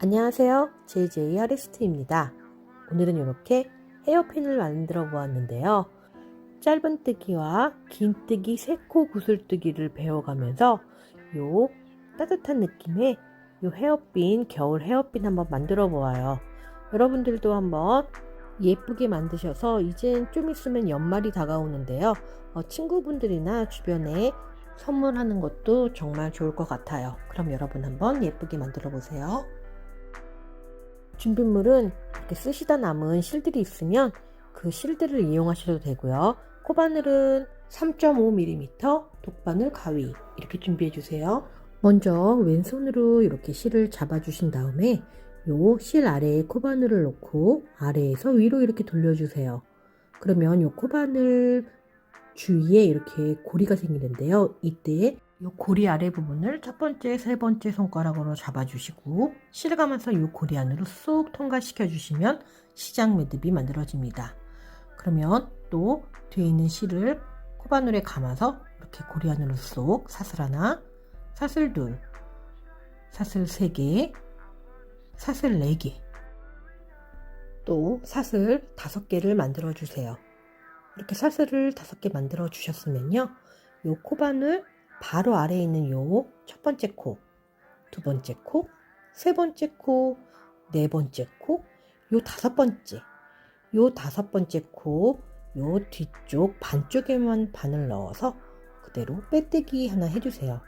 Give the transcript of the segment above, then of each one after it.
안녕하세요. JJ 아리스트입니다. 오늘은 이렇게 헤어핀을 만들어 보았는데요. 짧은뜨기와 긴뜨기 3코 구슬뜨기를 배워가면서 요 따뜻한 느낌의 요 헤어핀, 겨울 헤어핀 한번 만들어 보아요. 여러분들도 한번 예쁘게 만드셔서 이젠 좀 있으면 연말이 다가오는데요. 친구분들이나 주변에 선물하는 것도 정말 좋을 것 같아요. 그럼 여러분 한번 예쁘게 만들어 보세요. 준비물은 이렇게 쓰시다 남은 실들이 있으면 그 실들을 이용하셔도 되고요. 코바늘은 3.5mm, 독바늘 가위 이렇게 준비해 주세요. 먼저 왼손으로 이렇게 실을 잡아 주신 다음에 요 실 아래에 코바늘을 놓고 아래에서 위로 이렇게 돌려주세요. 그러면 요 코바늘 주위에 이렇게 고리가 생기는데요. 이때 이 고리 아래 부분을 첫 번째, 세 번째 손가락으로 잡아주시고 실을 감아서 이 고리 안으로 쏙 통과시켜 주시면 시작 매듭이 만들어집니다. 그러면 또 뒤에 있는 실을 코바늘에 감아서 이렇게 고리 안으로 쏙 사슬 하나, 사슬 둘, 사슬 세 개, 사슬 네 개, 또 사슬 5개를 만들어 주세요. 이렇게 사슬을 5개 만들어 주셨으면요. 요 코바늘 바로 아래에 있는 요 첫 번째 코, 두 번째 코, 세 번째 코, 네 번째 코, 요 5번째, 요 5번째 코, 요 뒤쪽 반쪽에만 바늘 넣어서 그대로 빼뜨기 하나 해주세요.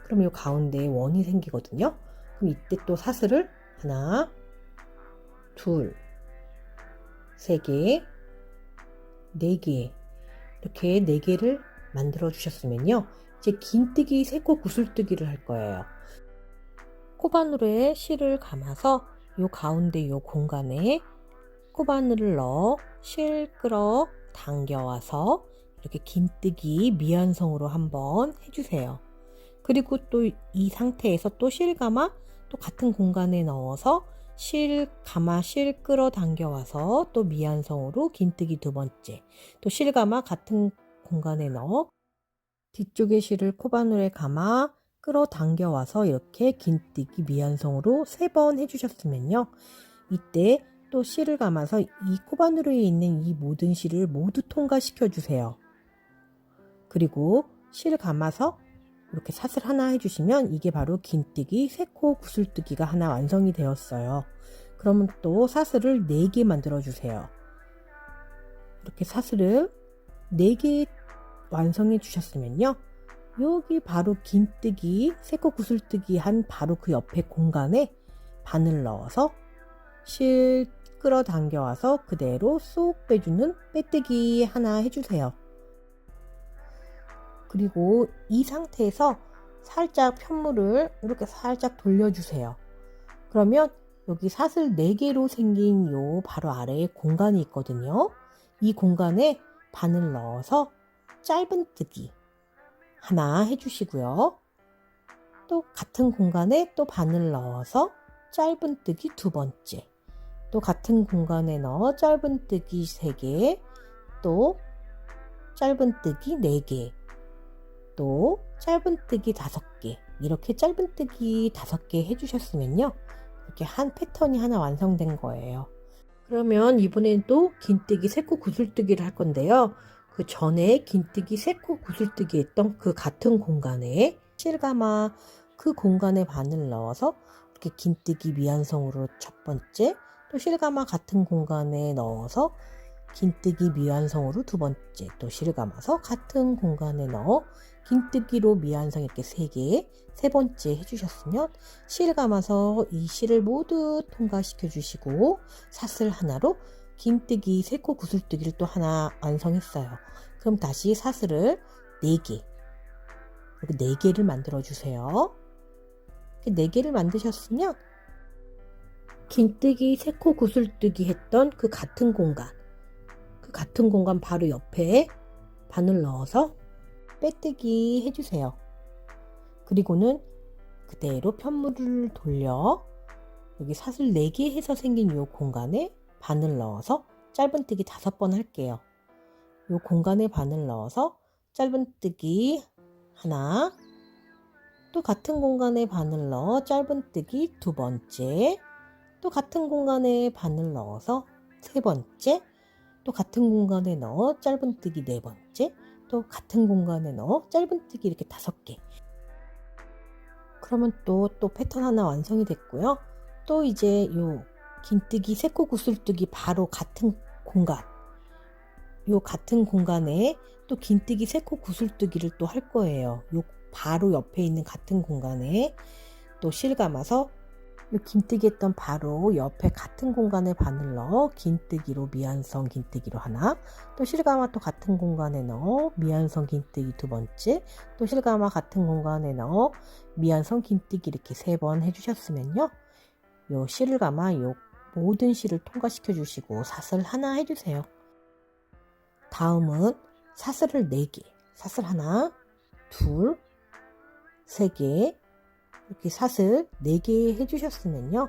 그럼 요 가운데에 원이 생기거든요. 그럼 이때 또 사슬을 하나, 둘, 세 개, 4개 이렇게 4개를 만들어 주셨으면요. 이제 긴뜨기 3코 구슬뜨기를 할 거예요. 코바늘에 실을 감아서 요 가운데 요 공간에 코바늘을 넣어 실 끌어 당겨와서 이렇게 긴뜨기 미완성으로 한번 해주세요. 그리고 또 이 상태에서 또 실 감아 또 같은 공간에 넣어서 실 감아 실 끌어 당겨와서 또 미완성으로 긴뜨기 2번째, 또 실 감아 같은 공간에 넣어 뒤쪽에 실을 코바늘에 감아 끌어 당겨와서 이렇게 긴뜨기 미완성으로 3번 해주셨으면요. 이때 또 실을 감아서 이 코바늘에 있는 이 모든 실을 모두 통과시켜 주세요. 그리고 실 감아서 이렇게 사슬 하나 해주시면 이게 바로 긴뜨기 3코 구슬뜨기가 하나 완성이 되었어요. 그러면 또 사슬을 4개 만들어 주세요. 이렇게 사슬을 4개 완성해 주셨으면요. 여기 바로 긴뜨기 3코 구슬뜨기 한 바로 그 옆에 공간에 바늘 넣어서 실 끌어 당겨와서 그대로 쏙 빼주는 빼뜨기 하나 해주세요. 그리고 이 상태에서 살짝 편물을 이렇게 살짝 돌려주세요. 그러면 여기 사슬 4개로 생긴 요 바로 아래에 공간이 있거든요. 이 공간에 바늘 넣어서 짧은뜨기 하나 해주시고요. 또 같은 공간에 또 바늘 넣어서 짧은뜨기 2번째, 또 같은 공간에 넣어 짧은뜨기 3개, 또 짧은뜨기 4개, 또 짧은뜨기 5개, 이렇게 짧은뜨기 5개 해주셨으면요. 이렇게 한 패턴이 하나 완성된 거예요. 그러면 이번엔 또 긴뜨기 3코 구슬뜨기를 할 건데요. 그 전에 긴뜨기 3코 구슬뜨기 했던 그 같은 공간에 실감아 그 공간에 바늘 넣어서 이렇게 긴뜨기 미완성으로 첫 번째, 또 실감아 같은 공간에 넣어서 긴뜨기 미완성으로 2번째, 또 실을 감아서 같은 공간에 넣어 긴뜨기로 미완성 이렇게 3개, 3번째 해주셨으면 실을 감아서 이 실을 모두 통과시켜 주시고 사슬 하나로 긴뜨기 3코 구슬뜨기를 또 하나 완성했어요. 그럼 다시 사슬을 4개, 이렇게 4개를 만들어 주세요. 이렇게 4개를 만드셨으면 긴뜨기 3코 구슬뜨기 했던 그 같은 공간 바로 옆에 바늘 넣어서 빼뜨기 해주세요. 그리고는 그대로 편물을 돌려 여기 사슬 4개 해서 생긴 이 공간에 바늘 넣어서 짧은뜨기 5번 할게요. 이 공간에 바늘 넣어서 짧은뜨기 하나, 또 같은 공간에 바늘 넣어 짧은뜨기 두 번째, 또 같은 공간에 바늘 넣어서 세 번째, 또 같은 공간에 넣어 짧은뜨기 네 번째, 또 같은 공간에 넣어 짧은뜨기 이렇게 5개. 그러면 또 패턴 하나 완성이 됐고요. 또 이제 요 긴뜨기 세코 구슬뜨기 바로 같은 공간, 요 같은 공간에 또 긴뜨기 세코 구슬뜨기를 또 할 거예요. 요 바로 옆에 있는 같은 공간에 또 실 감아서 요 긴뜨기 했던 바로 옆에 같은 공간에 바늘 넣어 긴뜨기로 미완성 긴뜨기로 하나, 또 실감아 또 같은 공간에 넣어 미완성 긴뜨기 두 번째, 또 실감아 같은 공간에 넣어 미완성 긴뜨기 이렇게 3번 해주셨으면요, 요 실을 감아 요 모든 실을 통과시켜 주시고 사슬 하나 해주세요. 다음은 사슬을 4개, 사슬 하나, 둘, 3개, 이렇게 사슬 4개 해주셨으면요,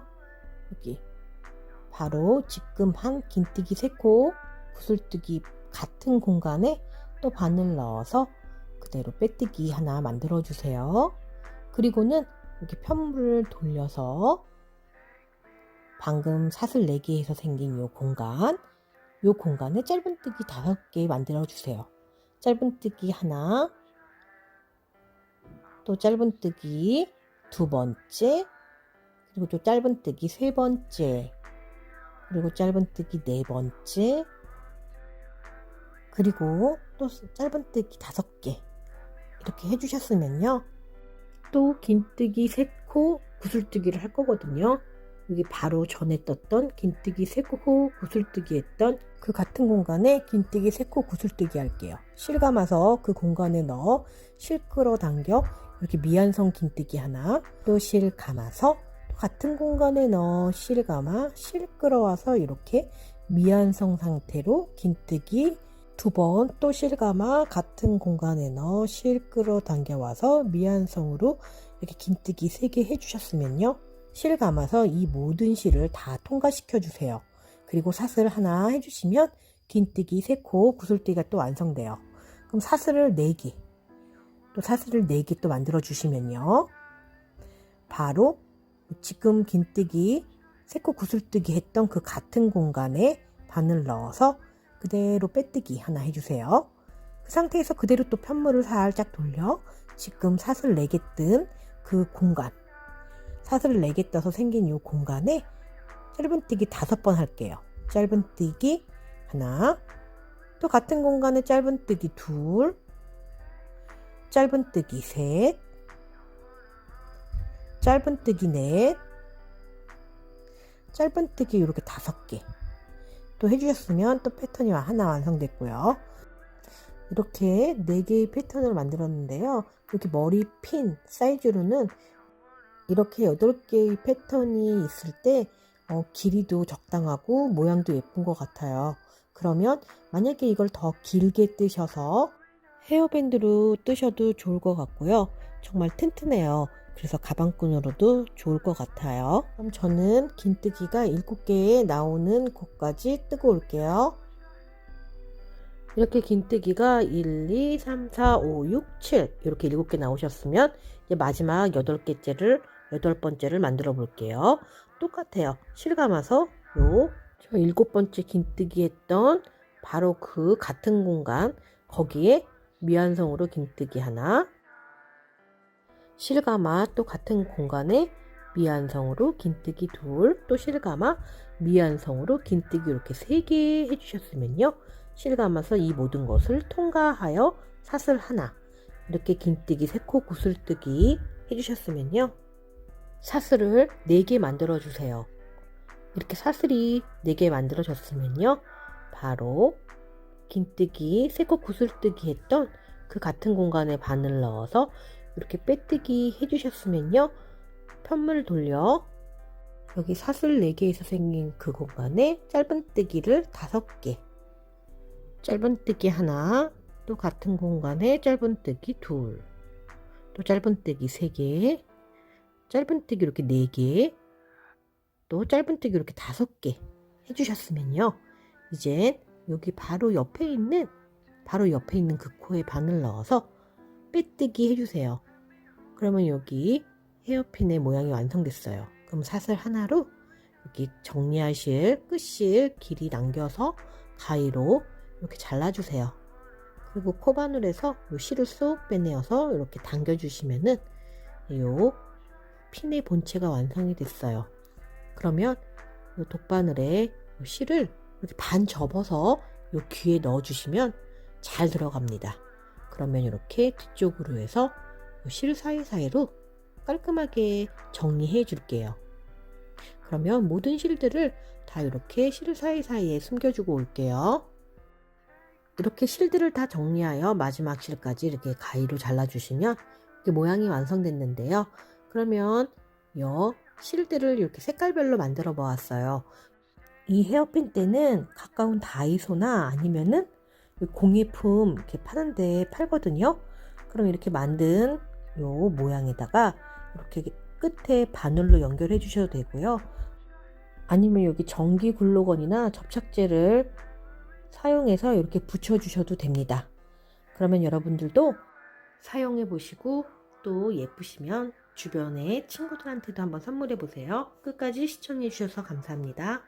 여기 바로 지금 한 긴뜨기 3코 구슬뜨기 같은 공간에 또 바늘 넣어서 그대로 빼뜨기 하나 만들어 주세요. 그리고는 이렇게 편물을 돌려서 방금 사슬 4개에서 생긴 요 공간에 짧은뜨기 5개 만들어 주세요. 짧은뜨기 하나, 또 짧은뜨기 두 번째, 그리고 또 짧은뜨기 세 번째, 그리고 짧은뜨기 네 번째, 그리고 또 짧은뜨기 5개 이렇게 해주셨으면요, 또 긴뜨기 3코 구슬뜨기를 할 거거든요. 여기 바로 전에 떴던 긴뜨기 3코 구슬뜨기 했던 그 같은 공간에 긴뜨기 3코 구슬뜨기 할게요. 실 감아서 그 공간에 넣어 실 끌어당겨 이렇게 미완성 긴뜨기 하나, 또 실 감아서 같은 공간에 넣어 실 감아 실 끌어와서 이렇게 미완성 상태로 긴뜨기 2번, 또 실 감아 같은 공간에 넣어 실 끌어당겨 와서 미완성으로 이렇게 긴뜨기 3개 해주셨으면요, 실 감아서 이 모든 실을 다 통과시켜 주세요. 그리고 사슬 하나 해주시면 긴뜨기 3코 구슬뜨기가 또 완성돼요. 그럼 사슬을 4개, 또 사슬을 4개 또 만들어 주시면요, 바로 지금 긴뜨기 3코 구슬뜨기 했던 그 같은 공간에 바늘 넣어서 그대로 빼뜨기 하나 해주세요. 그 상태에서 그대로 또 편물을 살짝 돌려 지금 사슬 4개 뜬 그 공간, 사슬을 4개 떠서 생긴 이 공간에 짧은뜨기 5번 할게요. 짧은뜨기 하나, 또 같은 공간에 짧은뜨기 둘, 짧은뜨기 셋, 짧은뜨기 넷, 짧은뜨기 이렇게 5개 또 해주셨으면 또 패턴이 하나 완성됐고요. 이렇게 4개의 패턴을 만들었는데요. 이렇게 머리 핀 사이즈로는 이렇게 8개의 패턴이 있을 때 길이도 적당하고 모양도 예쁜 것 같아요. 그러면 만약에 이걸 더 길게 뜨셔서 헤어밴드로 뜨셔도 좋을 것 같고요. 정말 튼튼해요. 그래서 가방끈으로도 좋을 것 같아요. 그럼 저는 긴뜨기가 7개에 나오는 곳까지 뜨고 올게요. 이렇게 긴뜨기가 1, 2, 3, 4, 5, 6, 7 이렇게 7개 나오셨으면 이제 마지막 8번째를 만들어 볼게요. 똑같아요. 실 감아서 저 7번째 긴뜨기 했던 바로 그 같은 공간, 거기에 미완성으로 긴뜨기 하나, 실 감아 또 같은 공간에 미완성으로 긴뜨기 둘, 또 실 감아 미완성으로 긴뜨기 이렇게 3개 해주셨으면요, 실 감아서 이 모든 것을 통과하여 사슬 하나, 이렇게 긴뜨기 3코 구슬뜨기 해주셨으면요, 사슬을 4개 만들어 주세요. 이렇게 사슬이 4개 만들어졌으면요, 바로 긴뜨기 3코 구슬뜨기 했던 그 같은 공간에 바늘 넣어서 이렇게 빼뜨기 해주셨으면요, 편물 돌려 여기 사슬 4개에서 생긴 그 공간에 짧은뜨기를 5개, 짧은뜨기 하나, 또 같은 공간에 짧은뜨기 둘, 또 짧은뜨기 3개, 짧은뜨기 이렇게 4개, 또 짧은뜨기 이렇게 5개 해주셨으면요, 이제 여기 바로 옆에 있는 그 코에 바늘 넣어서 빼뜨기 해주세요. 그러면 여기 헤어핀의 모양이 완성됐어요. 그럼 사슬 하나로 여기 정리하실 끝실 길이 남겨서 가위로 이렇게 잘라주세요. 그리고 코바늘에서 요 실을 쏙 빼내어서 이렇게 당겨주시면은 요 핀의 본체가 완성이 됐어요. 그러면 요 독바늘에 요 실을 이렇게 반 접어서 요 귀에 넣어주시면 잘 들어갑니다. 그러면 이렇게 뒤쪽으로 해서 요 실 사이사이로 깔끔하게 정리해 줄게요. 그러면 모든 실들을 다 이렇게 실 사이사이에 숨겨주고 올게요. 이렇게 실들을 다 정리하여 마지막 실까지 이렇게 가위로 잘라주시면 이렇게 모양이 완성됐는데요. 그러면 이 실들을 이렇게 색깔별로 만들어 보았어요. 이 헤어핀 때는 가까운 다이소나 아니면은 공예품 이렇게 파는데 팔거든요. 그럼 이렇게 만든 요 모양에다가 이렇게 끝에 바늘로 연결해 주셔도 되고요. 아니면 여기 전기 글루건이나 접착제를 사용해서 이렇게 붙여 주셔도 됩니다. 그러면 여러분들도 사용해 보시고 또 예쁘시면 주변에 친구들한테도 한번 선물해 보세요. 끝까지 시청해 주셔서 감사합니다.